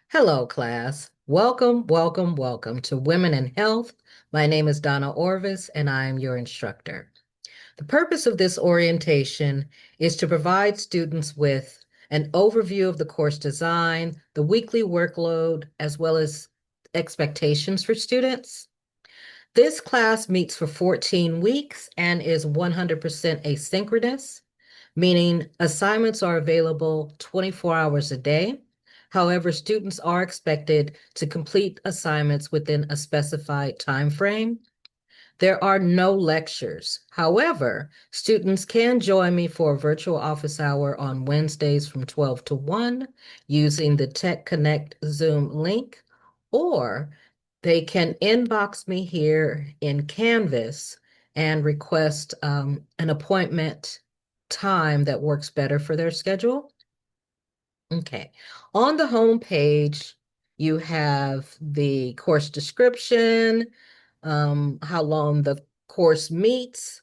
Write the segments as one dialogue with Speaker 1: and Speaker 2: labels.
Speaker 1: Hello, class. Welcome, welcome, welcome to Women in Health. My name is Donna Orvis, and I am your instructor. The purpose of this orientation is to provide students with an overview of the course design, the weekly workload, as well as expectations for students. This class meets for 14 weeks and is 100% asynchronous, meaning assignments are available 24 hours a day. However, students are expected to complete assignments within a specified time frame. There are no lectures. However, students can join me for a virtual office hour on Wednesdays from 12 to 1 using the Tech Connect Zoom link, or they can inbox me here in Canvas and request an appointment time that works better for their schedule. Okay. On the home page, you have the course description, how long the course meets.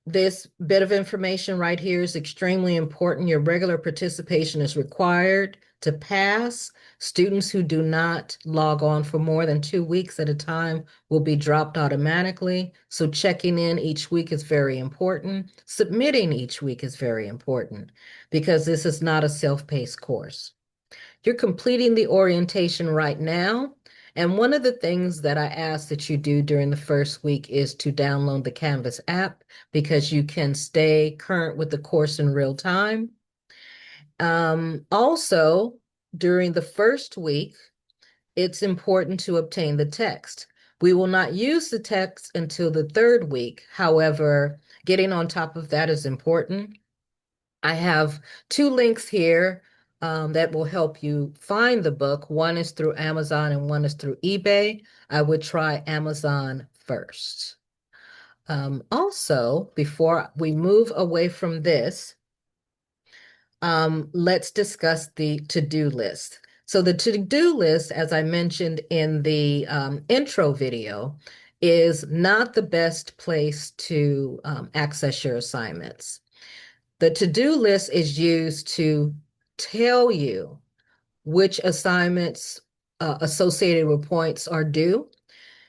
Speaker 1: This bit of information right here is extremely important. Your regular participation is required to pass. Students who do not log on for more than 2 weeks at a time will be dropped automatically. So checking in each week is very important. Submitting each week is very important because this is not a self-paced course. You're completing the orientation right now. And one of the things that I ask that you do during the first week is to download the Canvas app because you can stay current with the course in real time. Also, during the first week, it's important to obtain the text. We will not use the text until the third week. However, getting on top of that is important. I have two links here that will help you find the book. One is through Amazon and one is through eBay. I would try Amazon first. Also, before we move away from this, let's discuss the to-do list. So the to-do list, as I mentioned in the intro video, is not the best place to access your assignments. The to-do list is used to tell you which assignments associated with points are due.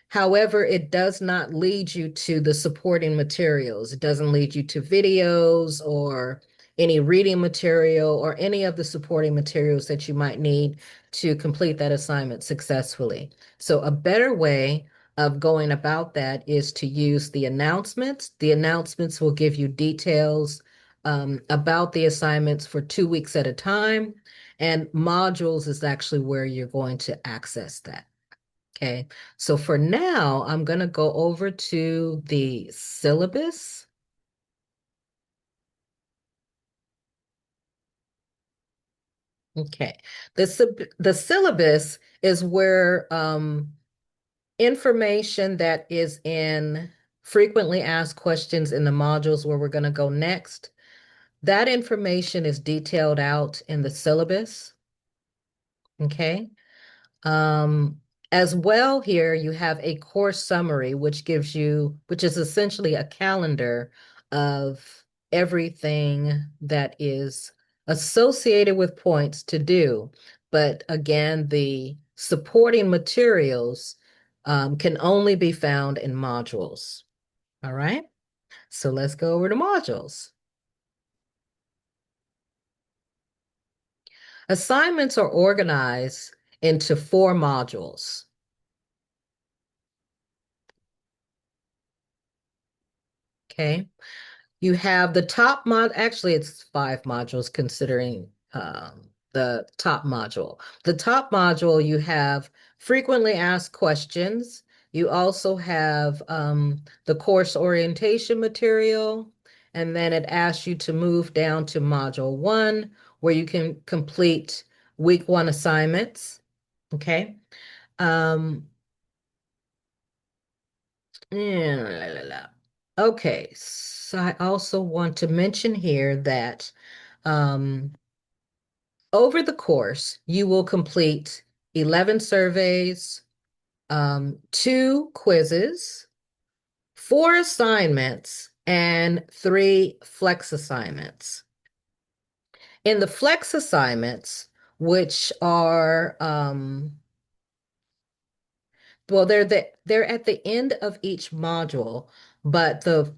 Speaker 1: However, it does not lead you to the supporting materials. It doesn't lead you to videos or any reading material or any of the supporting materials that you might need to complete that assignment successfully. So a better way of going about that is to use the announcements. The announcements will give you details about the assignments for 2 weeks at a time, and modules is actually where you're going to access that. Okay, so for now, I'm going to go over to the syllabus. Okay, the syllabus is where information that is in frequently asked questions in the modules where we're going to go next. That information is detailed out in the syllabus. Okay. Um, as well, here you have a course summary, which is essentially a calendar of everything that is associated with points to do. But again, the supporting materials can only be found in modules. All right, so let's go over to modules. Assignments are organized into 4 modules. Okay. You have the top actually it's 5 modules considering the top module. The top module, you have frequently asked questions. You also have the course orientation material, and then it asks you to move down to module 1, where you can complete week 1 assignments. Okay. Um, yeah, okay, so I also want to mention here that um, over the course, you will complete 11 surveys, 2 quizzes, 4 assignments, and 3 flex assignments. In the flex assignments, which are well, they're at the end of each module, but the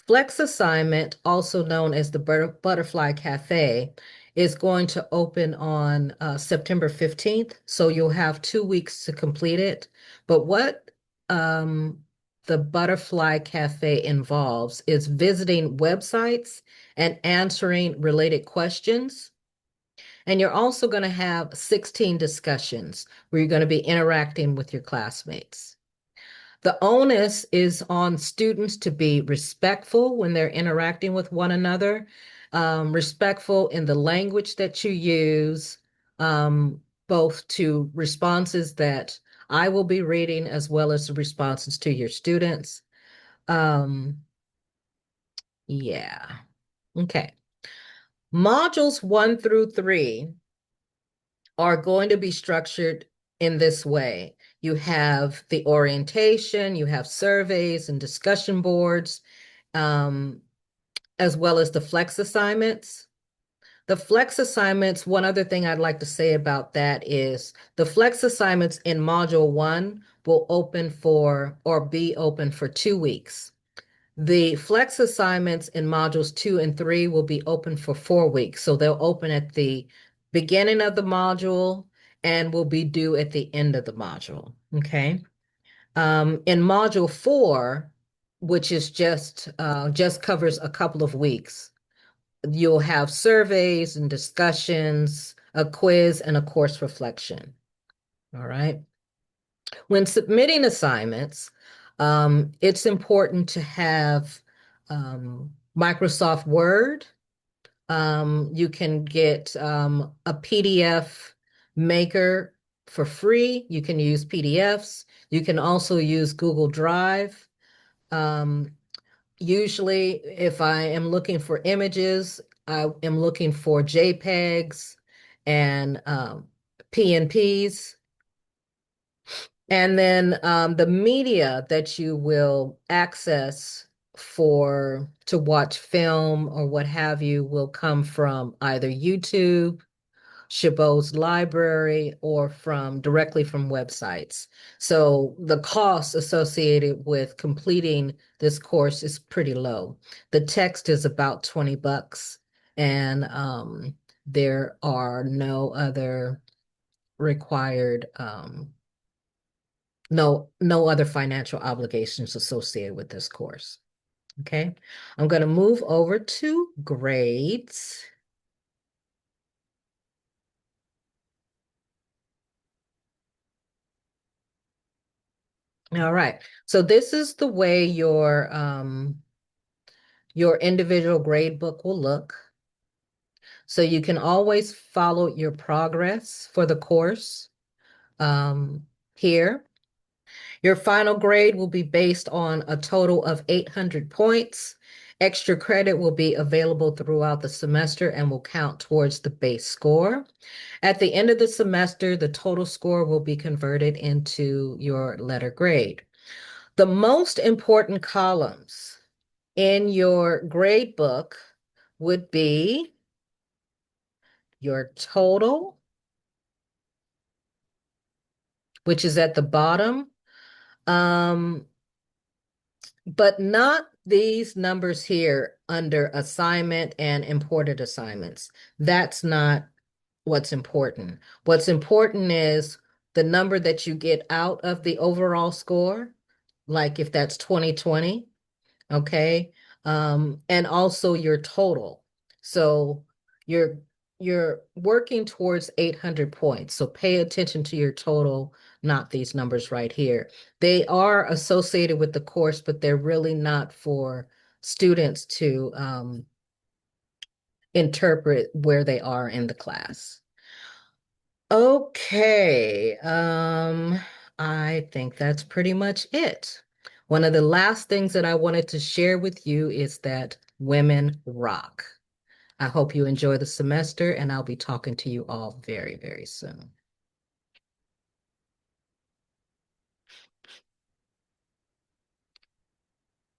Speaker 1: Flex assignment, also known as the Butterfly Cafe, is going to open on September 15th. So you'll have 2 weeks to complete it. But what the Butterfly Cafe involves is visiting websites and answering related questions. And you're also going to have 16 discussions where you're going to be interacting with your classmates. The onus is on students to be respectful when they're interacting with one another, respectful in the language that you use, both to responses that I will be reading as well as the responses to your students. Um, yeah. Okay. Modules 1 through 3 are going to be structured in this way. You have the orientation, you have surveys and discussion boards, um, as well as the flex assignments. The flex assignments, one other thing I'd like to say about that is the flex assignments in module 1 will open for or be open for 2 weeks. The flex assignments in modules 2 and 3 will be open for 4 weeks. So they'll open at the beginning of the module and will be due at the end of the module. Okay. In module 4, which is just covers a couple of weeks, you'll have surveys and discussions, a quiz, and a course reflection. All right. When submitting assignments, it's important to have Microsoft Word. You can get a PDF maker for free. You can use PDFs. You can also use Google Drive. Usually, if I am looking for images, I am looking for JPEGs and PNPs. And then the media that you will access for to watch film or what have you will come from either YouTube, Chabot's library, or from directly from websites. So the cost associated with completing this course is pretty low. The text is about $20, and there are no other required no other financial obligations associated with this course. Okay, I'm going to move over to grades. All right, so this is the way your individual grade book will look. So you can always follow your progress for the course here. Your final grade will be based on a total of 800 points. Extra credit will be available throughout the semester and will count towards the base score. At the end of the semester, the total score will be converted into your letter grade. The most important columns in your grade book would be your total, which is at the bottom. But not these numbers here under assignment and imported assignments. That's not what's important. What's important is the number that you get out of the overall score, like if that's 2020, okay? And also your total. So you're you're working towards 800 points. So pay attention to your total, not these numbers right here. They are associated with the course, but they're really not for students to interpret where they are in the class. Okay, I think that's pretty much it. One of the last things that I wanted to share with you is that women rock. I hope you enjoy the semester, and I'll be talking to you all very, very soon.